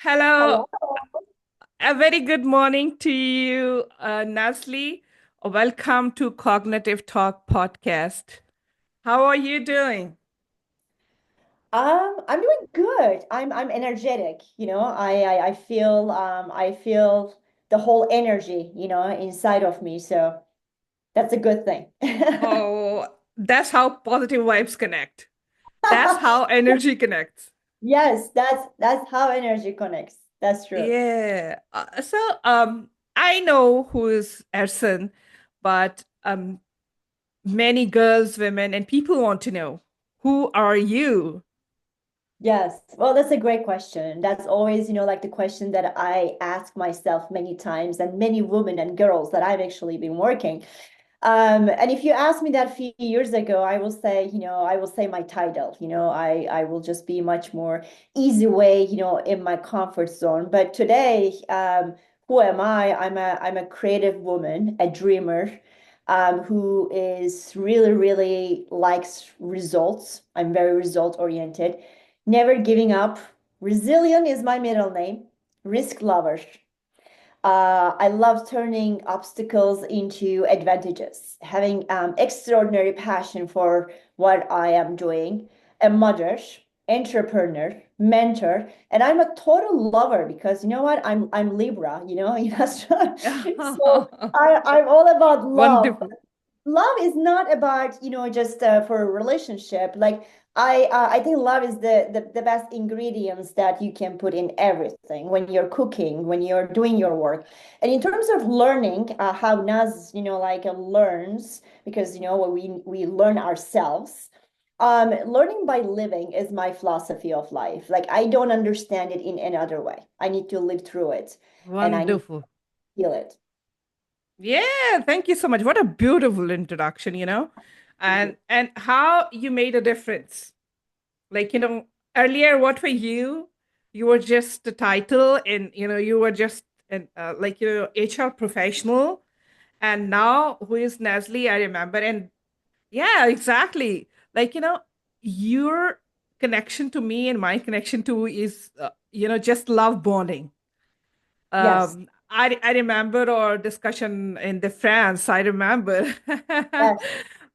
Hello, Hello. a very good morning to you, Nazli. Welcome to Cognitive Talk podcast. How are you doing? I'm doing good. I'm energetic, I feel the whole energy, inside of me. So that's a good thing. Oh, that's how positive vibes connect. That's how energy connects. Yes, that's how energy connects. That's true. Yeah. I know who is Ersen, but many girls, women, and people want to know who are you? Yes. Well, that's a great question. That's always, like the question that I ask myself many times, and many women and girls that I've actually been working. And if you asked me that a few years ago, I will say, I will say my title, I will just be much more easy way, in my comfort zone. But today, who am I? I'm a creative woman, a dreamer, who is really, really likes results. I'm very result oriented, never giving up. Resilient is my middle name. Risk lover. I love turning obstacles into advantages, having extraordinary passion for what I am doing, a mother, entrepreneur, mentor, and I'm a total lover because you know what? I'm Libra, so I'm all about love. Wonderful. Love is not about just for a relationship. Like I think love is the best ingredients that you can put in everything when you're cooking, when you're doing your work. And in terms of learning, how Naz learns, because we learn ourselves. Learning by living is my philosophy of life. Like I don't understand it in any other way. I need to live through it, and I need to Wonderful. feel it. Yeah, thank you so much. What a beautiful introduction. And how you made a difference. Earlier, what were you? You were just a title and you were just an HR professional. And now who is Nazli? I remember. And yeah, exactly. Your connection to me and my connection to is just love bonding. Yes, I remember our discussion in the France. I remember yes,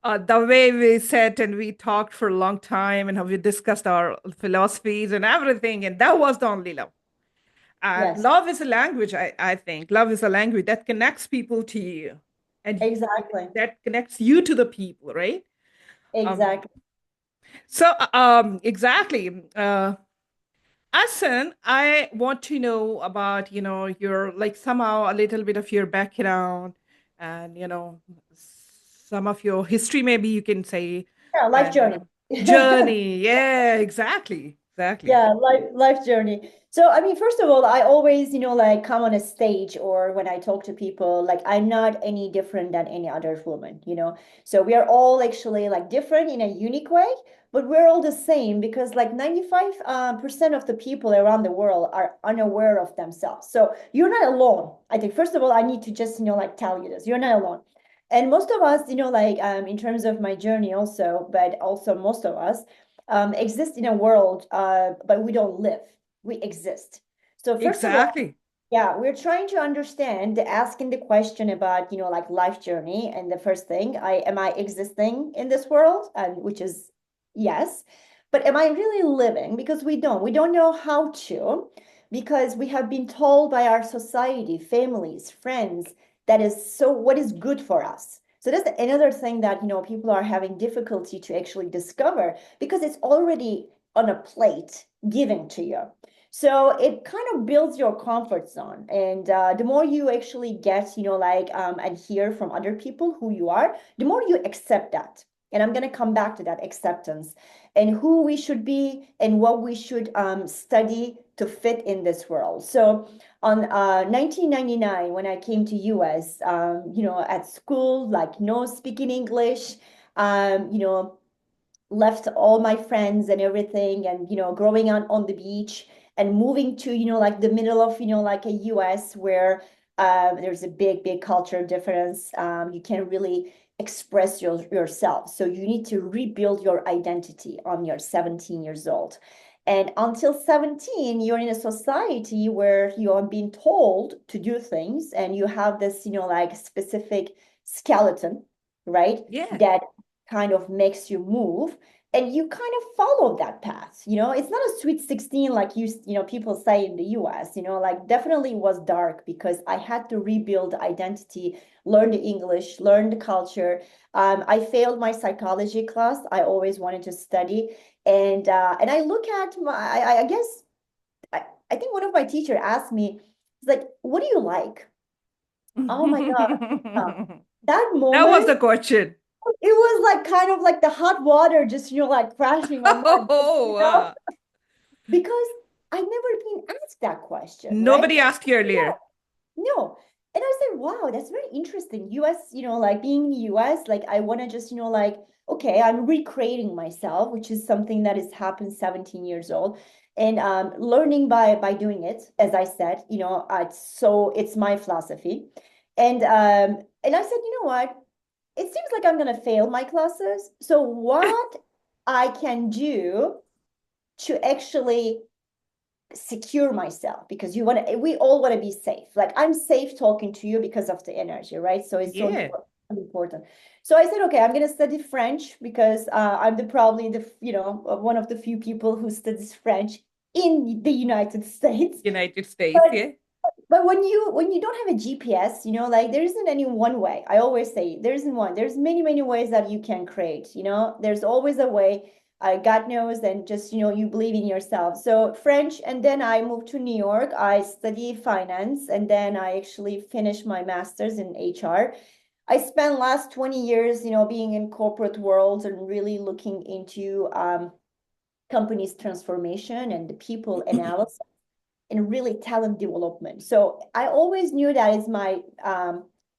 the way we sat and we talked for a long time and how we discussed our philosophies and everything. And that was the only love. And yes. love is a language, I think. Love is a language that connects people to you and Exactly. that connects you to the people, right? Um, Exactly. exactly. Asan, I want to know about, your like somehow a little bit of your background and, some of your history, maybe you can say, Yeah, life and, journey. journey. Yeah, exactly. Exactly. Yeah, life journey. So, I mean, first of all, I always, like come on a stage or when I talk to people, like I'm not any different than any other woman. So we are all actually like different in a unique way, but we're all the same because like 95% of the people around the world are unaware of themselves. So you're not alone. I think first of all, I need to just, like tell you this. You're not alone. And most of us, in terms of my journey also, but also most of us exist in a world, but we don't live. We exist. So first of all, Exactly. yeah, we're trying to understand, asking the question about, like life journey. And the first thing, am I existing in this world? And which is yes. But am I really living? Because we don't know how to, because we have been told by our society, families, friends, that is so what is good for us. So that's another thing that people are having difficulty to actually discover because it's already on a plate given to you. So it kind of builds your comfort zone. And the more you actually get, and hear from other people who you are, the more you accept that. And I'm going to come back to that acceptance and who we should be and what we should study to fit in this world. So on 1999, when I came to US, at school, like no speaking English, um, you know, left all my friends and everything and growing on the beach and moving to like the middle of like a US where there's a big culture difference. You can't really express yourself, so you need to rebuild your identity on your 17 years old. And until 17, you're in a society where you are being told to do things and you have this, like specific skeleton, right? Yeah. That kind of makes you move and you kind of follow that path. It's not a sweet 16 like people say in the US, like definitely was dark because I had to rebuild identity, learn the English, learn the culture. I failed my psychology class. I always wanted to study. And I look at I guess I think one of my teacher asked me, it's like, what do you like? Oh my God. Uh, that That was moment, the question. it was like kind of like the hot water just, like crashing on my boat, Oh, wow. because I've never been asked that question, right? Nobody asked you earlier. No. And I said, wow, that's very interesting. US, like being in the US, like I want to just, like, okay, I'm recreating myself, which is something that has happened 17 years old. And learning by doing it, as I said, it's my philosophy. And I said, you know what? It seems like I'm gonna fail my classes. So what I can do to actually secure myself, because we all want to be safe. Like I'm safe talking to you because of the energy, right? So it's so Yeah. important. So I said, okay, I'm going to study French because I'm probably one of the few people who studies French in the United States. United States. But Yeah. but when you don't have a GPS, like there isn't any one way. I always say there isn't one. There's many ways that you can create. There's always a way. God knows, and just you believe in yourself. So French, and then I moved to New York. I studied finance, and then I actually finished my master's in HR. I spent last 20 years, being in corporate worlds and really looking into companies transformation and the people analysis and really talent development. So I always knew that is my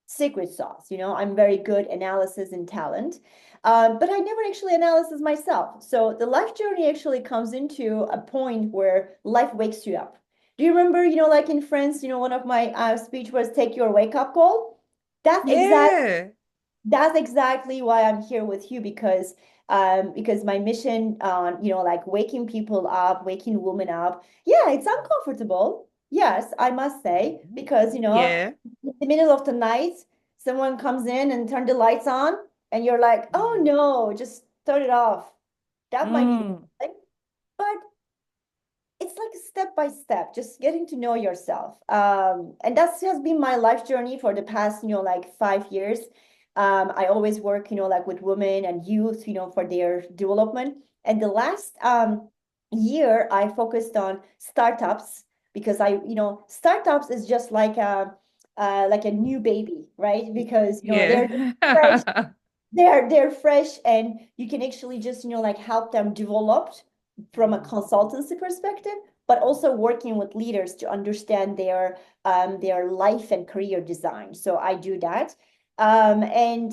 secret sauce. I'm very good analysis and talent, but I never actually analysis myself. So the life journey actually comes into a point where life wakes you up. Do you remember, like in France, one of my speech was take your wake up call. That's exactly Yeah. that's exactly why I'm here with you because my mission on like waking people up, waking women up. Yeah, it's uncomfortable. Yes, I must say because Yeah. in the middle of the night someone comes in and turn the lights on and you're like, "Oh Mm. no, just turn it off." That might be the Mm. thing. But it's like step by step, just getting to know yourself. And that's has been my life journey for the past, like 5 years. I always work, like with women and youth, for their development. And the last year, I focused on startups because startups is just like a new baby, right? Because they're Yeah. fresh, they're fresh, and you can actually just like help them develop from a consultancy perspective, but also working with leaders to understand their life and career design. So I do that. And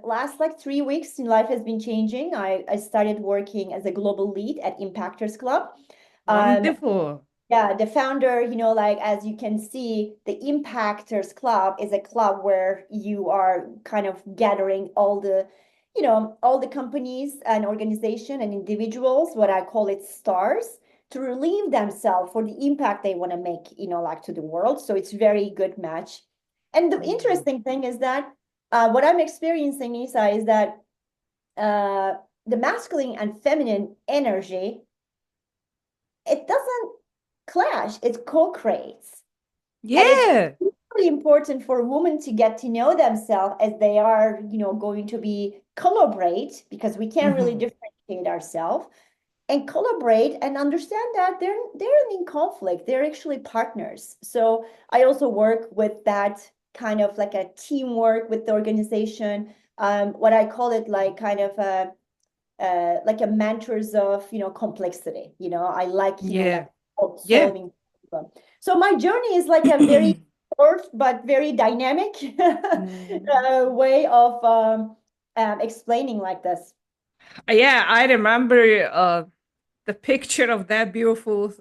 last like 3 weeks, life has been changing. I started working as a global lead at Impactors Club. Um, Wonderful. yeah, the founder, like as you can see, the Impactors Club is a club where you are kind of gathering all the companies and organization and individuals, what I call it stars, to relieve themselves for the impact they want to make, like to the world. So it's very good match. And the Mm. interesting thing is that what I'm experiencing, Nisa, is that uh, the masculine and feminine energy, it doesn't clash, it co-creates. And it's Yeah. really important for women to get to know themselves as they are, going to be collaborate because we can't really Mhm. differentiate ourselves and collaborate and understand that they're in conflict. They're actually partners. So I also work with that kind of like a teamwork with the organization. What I call it like kind of like a mantras of complexity. I like like Yeah. Yeah. solving problem. So my journey is like a very short but very dynamic Mm. way of explaining like this. Yeah, I remember the picture of that beautiful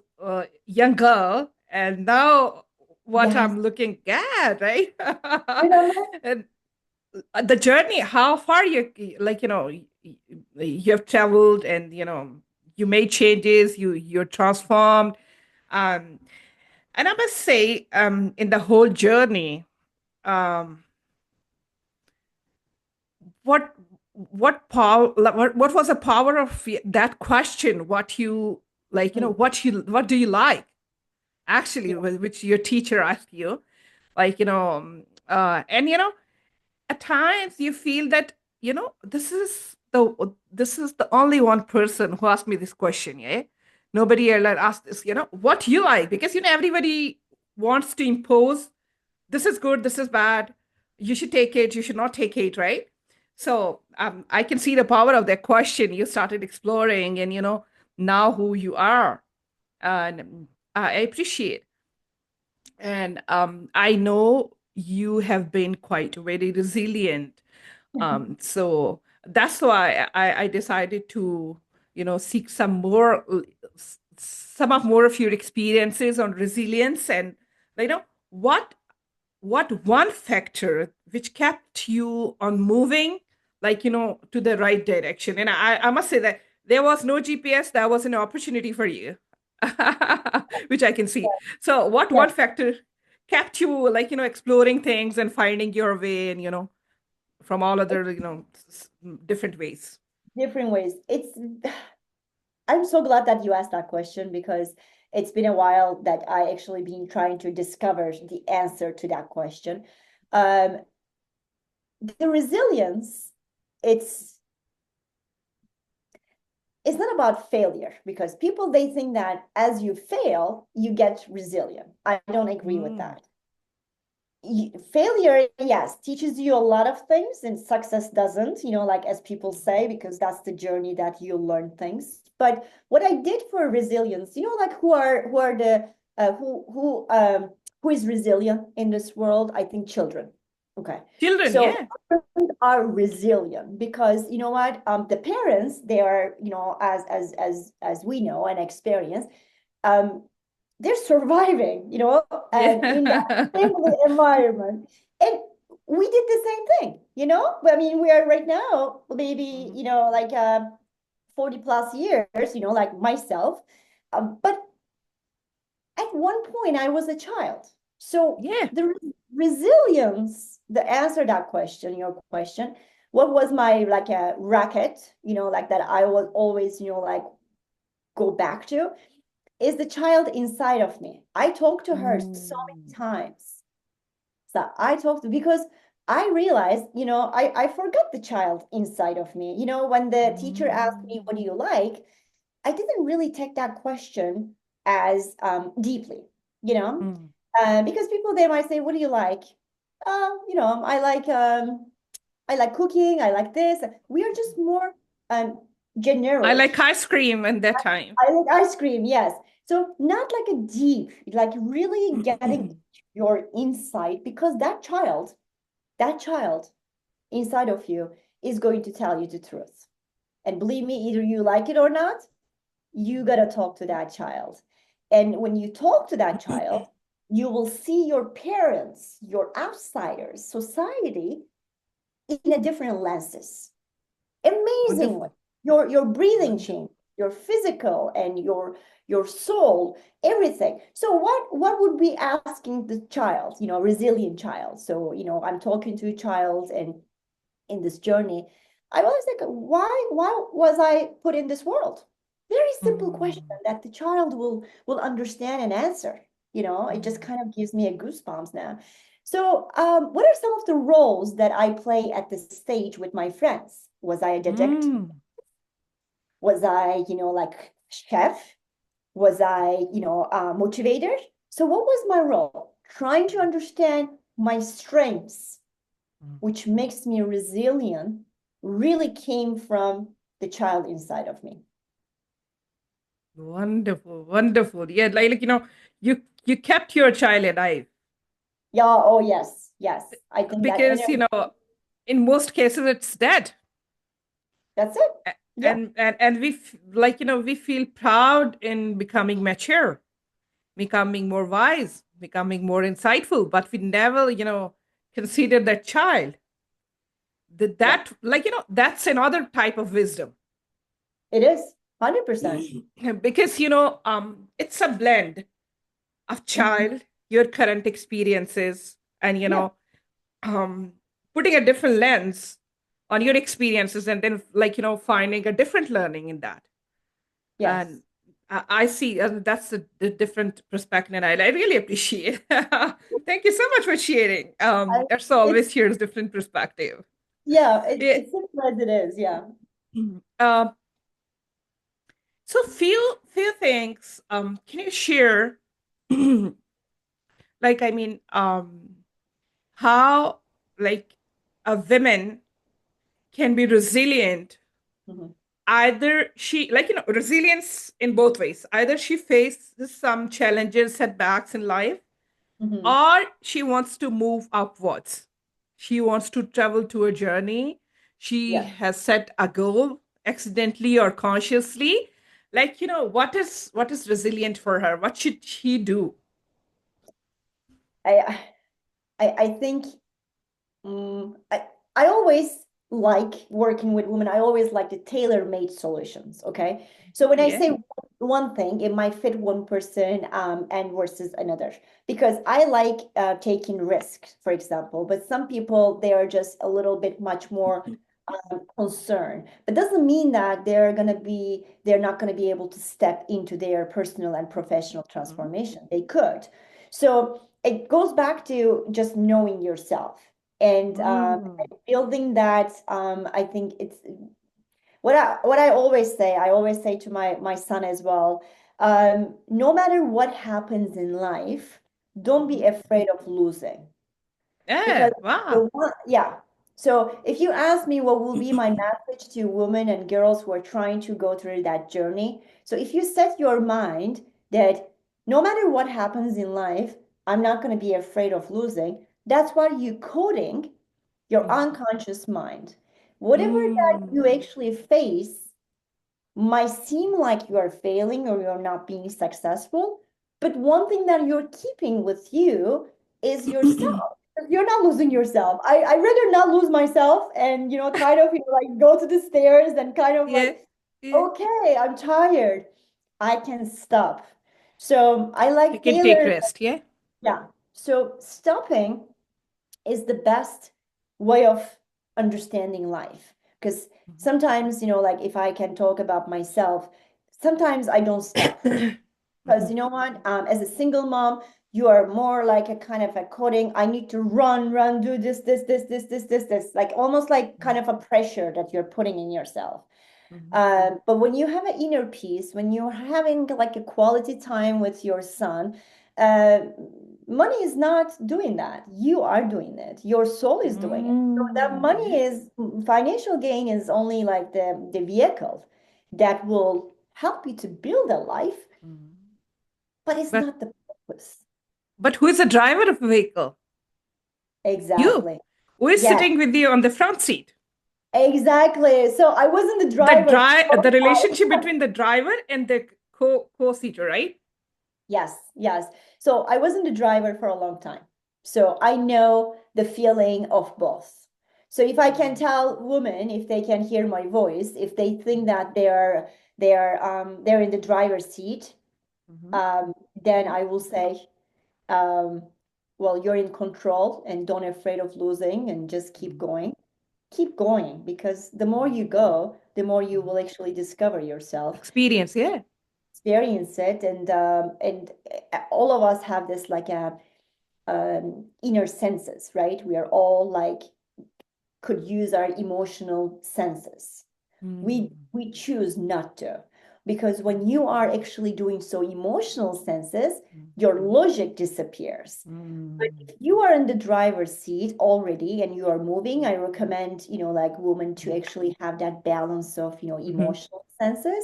young girl, and now what Yes, I'm looking at, right? remember. And the journey, how far you like, you have traveled, and you made changes, you're transformed. Um, and I must say, in the whole journey, um, what what power what was the power of that question? What you like, Mm, what do you like? Actually, yeah. which your teacher asked you, like, and at times you feel that, this is the only one person who asked me this question, yeah. Nobody else asked this, what you like, because everybody wants to impose this is good, this is bad, you should take it, you should not take it, right? So I can see the power of that question. You started exploring, and now who you are, and I appreciate. And I know you have been quite very resilient. So that's why I decided to, seek some of more of your experiences on resilience, and what one factor which kept you on moving, to the right direction. And I must say that there was no GPS, that was an opportunity for you, which I can see. So what Yeah, one factor kept you, exploring things and finding your way, and from all other, different ways. different ways. I'm so glad that you asked that question because it's been a while that I actually been trying to discover the answer to that question. Um, the resilience, it's it's not about failure because people they think that as you fail, you get resilient. I don't agree with Mm. that. Failure, yes, teaches you a lot of things, and success doesn't, like as people say, because that's the journey that you learn things. But what I did for resilience, like who are the who is resilient in this world? I think children. Okay. Children, So yeah. are resilient because you know what? The parents, they are, as we know and experience, um, they're surviving, and in that Yeah. family environment. And we did the same thing. I mean, we are right now, maybe, Mhm. like 40 plus years, like myself. But at one point, I was a child. So Yeah. the resilience, the answer to that question, your question, what was my like a racket, like that I will always, like go back to is the child inside of me. I talked to her so many Mm. times. So I talked because I realized, I forgot the child inside of me. When the teacher asked me, Mm. what do you like? I didn't really take that question as deeply, you know, Mm. because people they might say, what do you like? I like cooking. I like this. We are just more I generic. like ice cream in that time. I like ice cream, yes. So not like a deep, like really getting your insight because that child inside of you is going to tell you the truth. And believe me, either you like it or not, you gotta talk to that child. And when you talk to that child, you will see your parents, your outsiders, society in a different lenses. Amazing way. Wonderful. Your breathing Wonderful. change, your physical and your soul, everything. So what would be asking the child, resilient child? So, I'm talking to a child and in this journey, I was like, why was I put in this world? Very simple question Mm. that the child will understand and answer. It just Mm. kind of gives me a goosebumps now. So, what are some of the roles that I play at this stage with my friends? Was I a detective? Mm. Was I, like chef? Was I, motivator? So, what was my role? Trying to understand my strengths, Mm. which makes me resilient, really came from the child inside of me. Wonderful. Wonderful. Yeah, you kept your child alive, Yeah, oh yes, yes. I think that, and because in most cases it's dead. that's it. A- Yeah, and we feel proud in becoming mature, becoming more wise, becoming more insightful, but we never, consider that child. yeah, That's another type of wisdom. it is. 100%. Because, it's a blend of Mhm. child, your current experiences, and, Yeah. um, putting a different lens on your experiences and then, like, finding a different learning in that. And Yes. I see that's the different perspective, and I really appreciate. Thank you so much for sharing. I, Ersa it's always shares different perspective. yeah, Yeah. it's simple as it is. Yeah. Uh, so few things. Can you share, like, I mean, how, like, a woman can be resilient? Mhm. Either she, like, resilience in both ways. Either she faces some challenges, setbacks in life, Mhm. or she wants to move upwards. She wants to travel to a journey. She Yeah. has set a goal accidentally or consciously. Like, what is resilient for her? What should she do? I I think Mm, I always like working with women. I always like the tailor-made solutions. Okay. So when I Yeah. say one thing, it might fit one person and versus another. Because I like taking risks, for example, but some people they are just a little bit much more concerned. But doesn't mean that they're not gonna be able to step into their personal and professional Mhm. transformation. They could. So it goes back to just knowing yourself and Mm. building that. I think it's what I always say. I always say to my son as well. No matter what happens in life, don't be Mhm. afraid of losing because Yeah. Wow. the one, yeah. So if you ask me what will be my message to women and girls who are trying to go through that journey, so if you set your mind that no matter what happens in life, I'm not going to be afraid of losing, that's why you coding your Mhm. unconscious mind. Whatever that you Mm. actually face might seem like you are failing or you're not being successful, but one thing that you're keeping with you is yourself. You're not losing yourself. I rather not lose myself and kind of like go to the stairs and kind of Yeah. like, Yeah. okay, I'm tired. I can stop. So I You like can take Taylor. rest. Yeah. Yeah. So stopping is the best way of understanding life. Because sometimes, like if I can talk about myself, sometimes I don't stop. Because Mhm. you know what? As a single mom, you are more like a kind of a coding. I need to run, do this, like almost like kind of a pressure that you're putting in yourself. Mhm. But when you have an inner peace, when you're having like a quality time with your son, uh, money is not doing that. You are doing it. Your soul is doing it. So that Mm. money Yeah. is financial gain is only like the vehicle that will help you to build a life, Mhm. but it's But not the purpose. who is the driver of the vehicle? You. Exactly. Who is Yes, sitting with you on the front seat? exactly. So I wasn't the The driver. the relationship between the driver and the co-seater, right? Yes, yes. So I wasn't a driver for a long time. So I know the feeling of both. So if I can tell women, if they can hear my voice, if they think that they're in the driver's seat, Mm-hmm. then I will say, um, well, you're in control and don't afraid of losing and just keep Mm-hmm. going. Keep going because the more you go, the more you Mm-hmm. will actually discover yourself Experience, yeah. experience it and all of us have this like a inner senses, right? We are all like could use our emotional senses. We choose not to because when you are actually doing so emotional senses, your logic disappears. But Mm-hmm. if you are in the driver's seat already and you are moving, I recommend, like women to actually have that balance of, Mm-hmm. emotional senses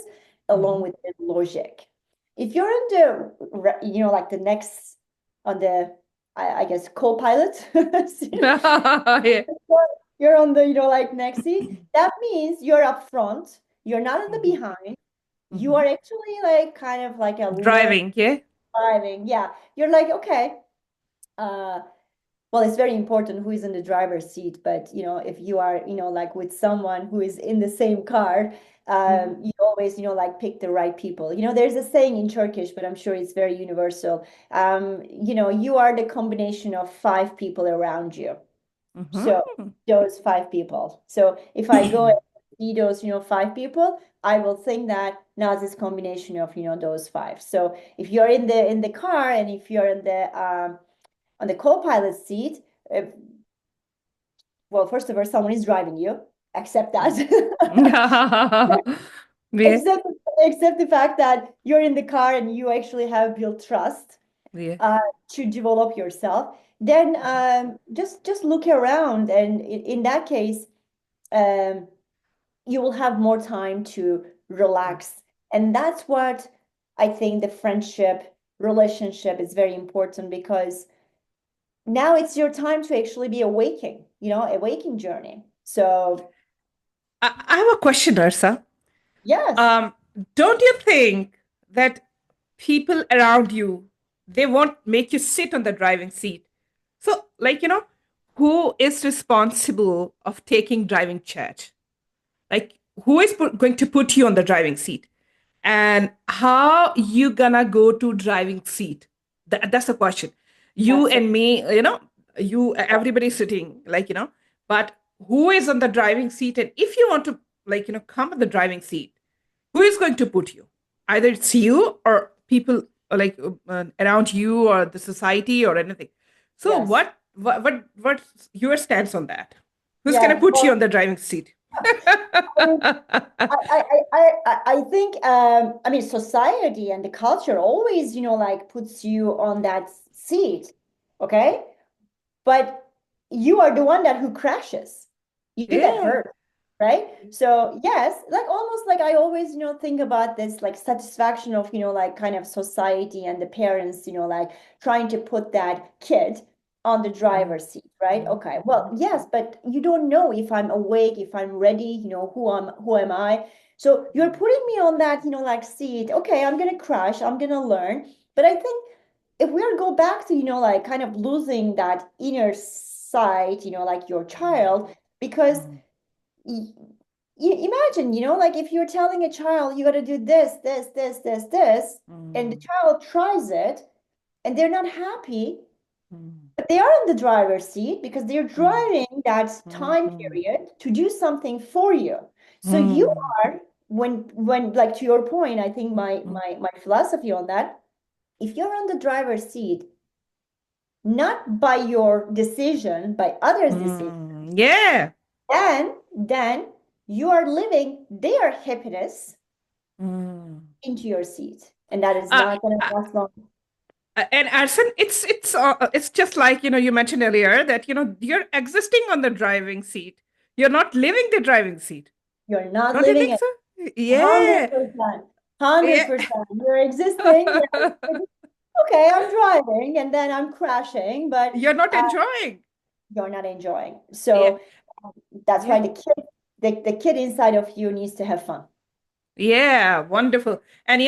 along Mm-hmm. with the logic. If you're in the, like the next on the, I guess, co-pilot seat, Yeah. you're on the, like next seat, that means you're up front, you're not in the Mm-hmm. behind, you Mm-hmm. are actually like kind of like a leader Driving, yeah. driving. Yeah, you're like, okay. Uh, well, it's very important who is in the driver's seat, but if you are, like with someone who is in the same car, Mhm. You always, like pick the right people. There's a saying in Turkish, but I'm sure it's very universal. You are the combination of five people around you. So Mhm. those five people. So if I go and see those, five people, I will think that Nazi's combination of, those five. So if you're in the car and if you're in the on the co-pilot seat, uh, well, first of all, someone is driving you. Accept that. Mm. Yeah, Except except the fact that you're in the car and you actually have built trust yeah. uh, to develop yourself. Then just look around, and in that case, um, you will have more time to relax. And that's what I think the friendship relationship is very important, because now it's your time to actually be awaking, awaking journey. So I have a question, Ursa. yes, Um, don't you think that people around you, they won't make you sit on the driving seat? So, who is responsible of taking driving charge? Like, who is going to put you on the driving seat? And how you gonna go to driving seat? That's the question. You that's a and me, everybody sitting, but who is on the driving seat? And if you want to, come on the driving seat, who is going to put you? Either it's you or people around you or the society or anything. So yes. what's your stance on that? Who's going to Yeah. put you Well, on the driving seat? I think I mean society and the culture always, like puts you on that seat, okay? But you are the one that who crashes. You get Yeah. hurt, right? So yes, like almost like I always, think about this like satisfaction of, like kind of society and the parents, like trying to put that kid on the Mm, driver's seat, right? mm, Okay. Well, yes, but you don't know if I'm awake, if I'm ready, who am I? So you're mm, putting me on that, like seat. Okay, I'm gonna crash, I'm gonna learn. But I think if we go back to, like kind of losing that inner sight, like your mm, child, because mm, y you imagine, like if you're telling a child you got to do this, this, this, this, this, and the mm, child tries it and they're not happy, mm, but they are in the driver's seat because they're mm, driving that mm, time mm, period to do something for you. So you mm, are, when like to your point, I think my mm, my my philosophy on that, if you're on the driver's seat, not by your decision, by others' decision, yeah. then you are living their happiness Mm. into your seat. And that is Uh, not going to uh, last long. and Arson, it's just like you mentioned earlier that you're existing on the driving seat. You're not living the driving seat. You're not Don't you living think it so? Yeah, 100%. yeah. 100%. You're existing. Okay, I'm driving and then I'm crashing, but You're not uh, enjoying. you're not enjoying. Yeah, So that's why yeah, the kid inside of you needs to have fun. yeah. Wonderful. And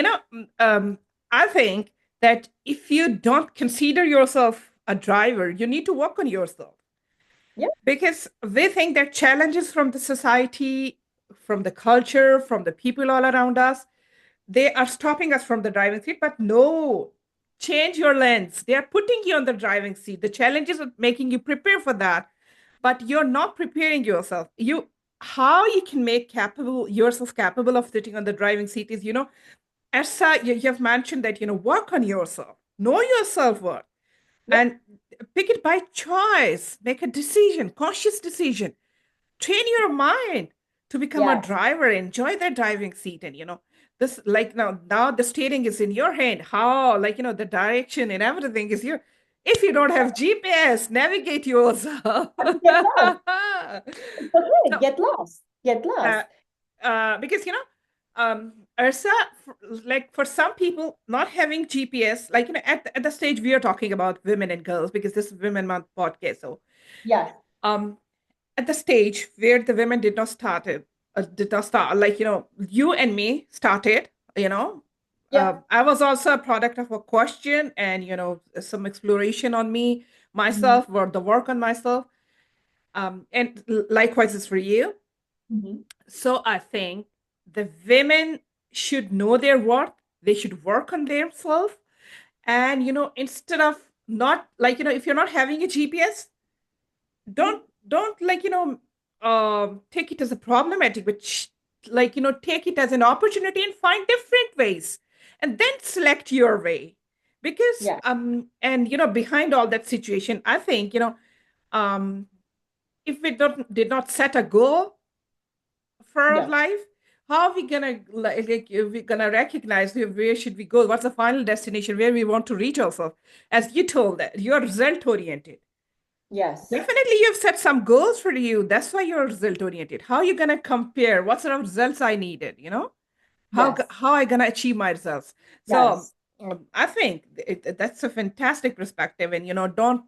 I think that if you don't consider yourself a driver, you need to work on yourself Yep. because we think that challenges from the society, from the culture, from the people all around us, they are stopping us from the driving seat. But no, change your lens. They are putting you on the driving seat. The challenges are making you prepare for that, but you're not preparing yourself. How you can make capable yourself capable of sitting on the driving seat is, Ersa, you have mentioned that, work on yourself, know your self-worth, Yep. and pick it by choice. Make a decision, conscious decision. Train your mind to become a Yes. driver. Enjoy that driving seat, and this like now the steering is in your hand. How the direction and everything is your. If you don't have GPS, navigate yourself. And get lost. It's okay. So, Get lost. Get uh, lost. because Ursa, like for some people, not having GPS, at the stage we are talking about women and girls, because this is Women Month podcast. So, Yes. um, at the stage where the women did not start, you and me started, Yep. I was also a product of a question and some exploration on me, Mhm. myself, or the work on myself, and likewise is for you. Mhm. So I think the women should know their worth. They should work on themselves. And, instead of not like, if you're not having a GPS, don't like, take it as a problematic, but like, take it as an opportunity and find different ways and then select your way. Because, Yeah. and, behind all that situation, I think, um, if we did not set a goal for our Yes. life, how are we gonna like if we gonna recognize where should we go? What's the final destination where we want to reach ourselves? As you told that you're result oriented. Yes. Definitely, you've set some goals for you. That's why you're result oriented. How are you gonna compare? What sort of results I needed? Yes. How I gonna achieve my results? So Yes. I think that's a fantastic perspective, and don't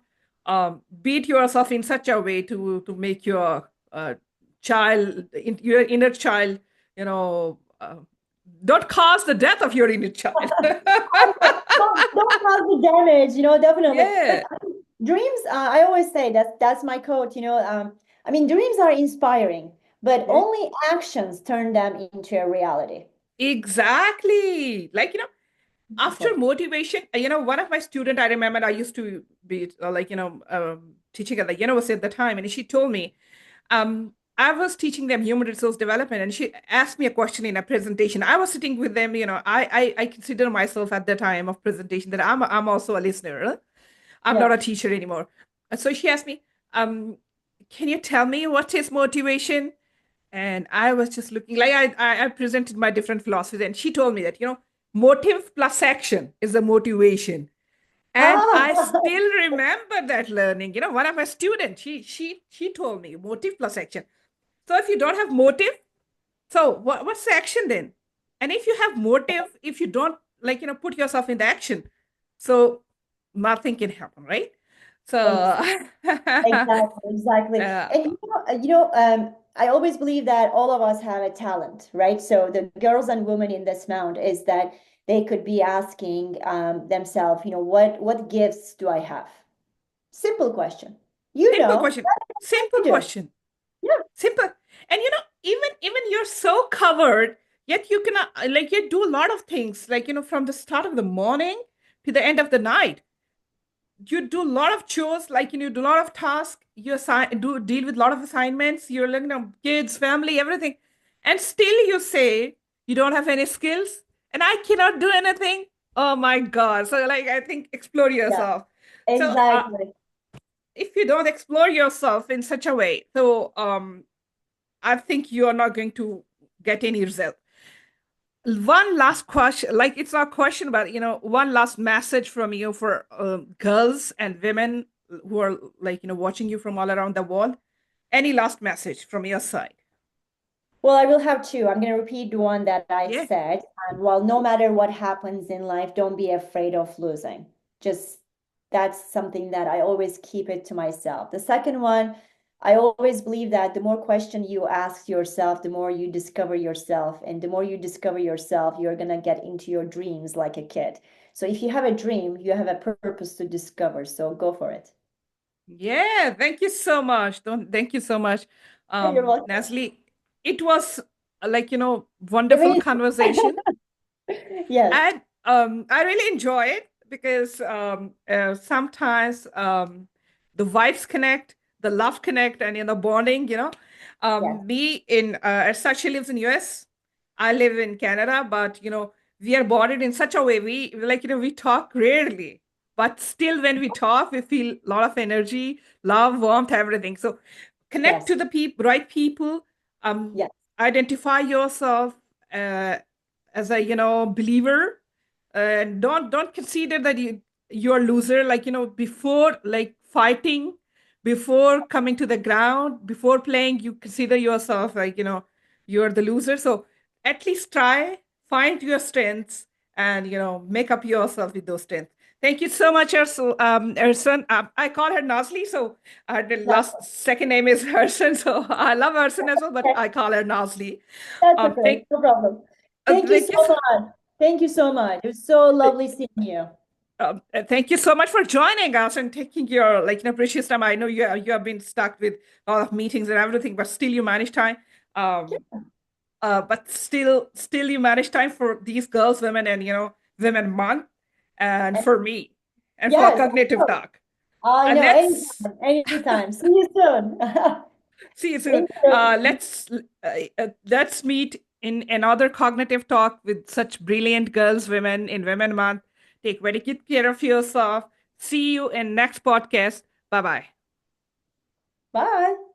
beat yourself in such a way to make your your inner child, you know. Don't cause the death of your inner child. Don't cause the damage, definitely. But Yeah, dreams, I always say that's my quote, I mean, dreams are inspiring, but yeah, only actions turn them into a reality. exactly. Like, after So, motivation, one of my student, I remember I used to be like, teaching at the university at the time, and she told me, I was teaching them human resource development, and she asked me a question in a presentation. I was sitting with them, I consider myself at the time of presentation that I'm also a listener. I'm not yeah. a teacher anymore. So she asked me, um, can you tell me what is motivation? And I was just looking like I presented my different philosophies, and she told me that, motive plus action is the motivation. And I Ah, still remember that learning. One of my students, she told me motive plus action. So if you don't have motive, so what's the action then? And if you have motive, if you don't like, put yourself in the action, so nothing can happen, right? So exactly, exactly. uh, And I always believe that all of us have a talent, right? So the girls and women in this mound is that they could be asking themselves, what gifts do I have? Simple question. simple question. Simple You do. question. Yeah. Simple. And even you're so covered, yet you can like you do a lot of things, like from the start of the morning to the end of the night. You do a lot of chores, like you do a lot of tasks, do deal with a lot of assignments, you're like, kids, family, everything, and still you say you don't have any skills and I cannot do anything. Oh my God. So like, I think explore Yeah. yourself. So Exactly. if you don't explore yourself in such a way, so I think you're not going to get any result. One last question, like it's not a question, but one last message from you for girls and women who are like watching you from all around the world. Any last message from your side? Well, I will have two. I'm going to repeat the one that I Yeah, said. And well, no matter what happens in life, don't be afraid of losing. Just that's something that I always keep it to myself. The second one, I always believe that the more question you ask yourself, the more you discover yourself. And the more you discover yourself, you're going to get into your dreams like a kid. So if you have a dream, you have a purpose to discover. So go for it. yeah. Thank you so much. Don't Thank you so much, You're welcome. Nasli. It was like wonderful Amazing. conversation. Yes. And I really enjoy it because sometimes the vibes connect, the love connect, and bonding. Yes. Me in as such, she lives in US. I live in Canada, but we are bonded in such a way. We like we talk rarely, but still when we talk, we feel a lot of energy, love, warmth, everything. So connect to Yes. the right people. Um, Yes. Identify yourself. Uh, as a believer, and don't consider that you're a loser, like before like fighting, before coming to the ground, before playing, you consider yourself like you're the loser. So at least try, find your strengths, and make up yourself with those strengths. Thank you so much, Ersen. I call her Nazli, so the That's last second name is Ersen. So I love Ersen as well, but okay. I call her Nazli. That's Um, okay. thank, No problem. Thank you Thank so you. much. Thank you so much. It was so lovely seeing you. Thank you so much for joining us and taking your precious time. I know you have been stuck with a lot of meetings and everything, but still you managed time. Um, but still you manage time for these girls, women, and women month, and And for me, and for yes, cognitive talk. I And know, let's anytime, anytime. See you soon. see you soon. Thank you. Let's meet in another cognitive talk with such brilliant girls, women in Women Month. Take very good care of yourself. See you in next podcast. Bye bye. Bye.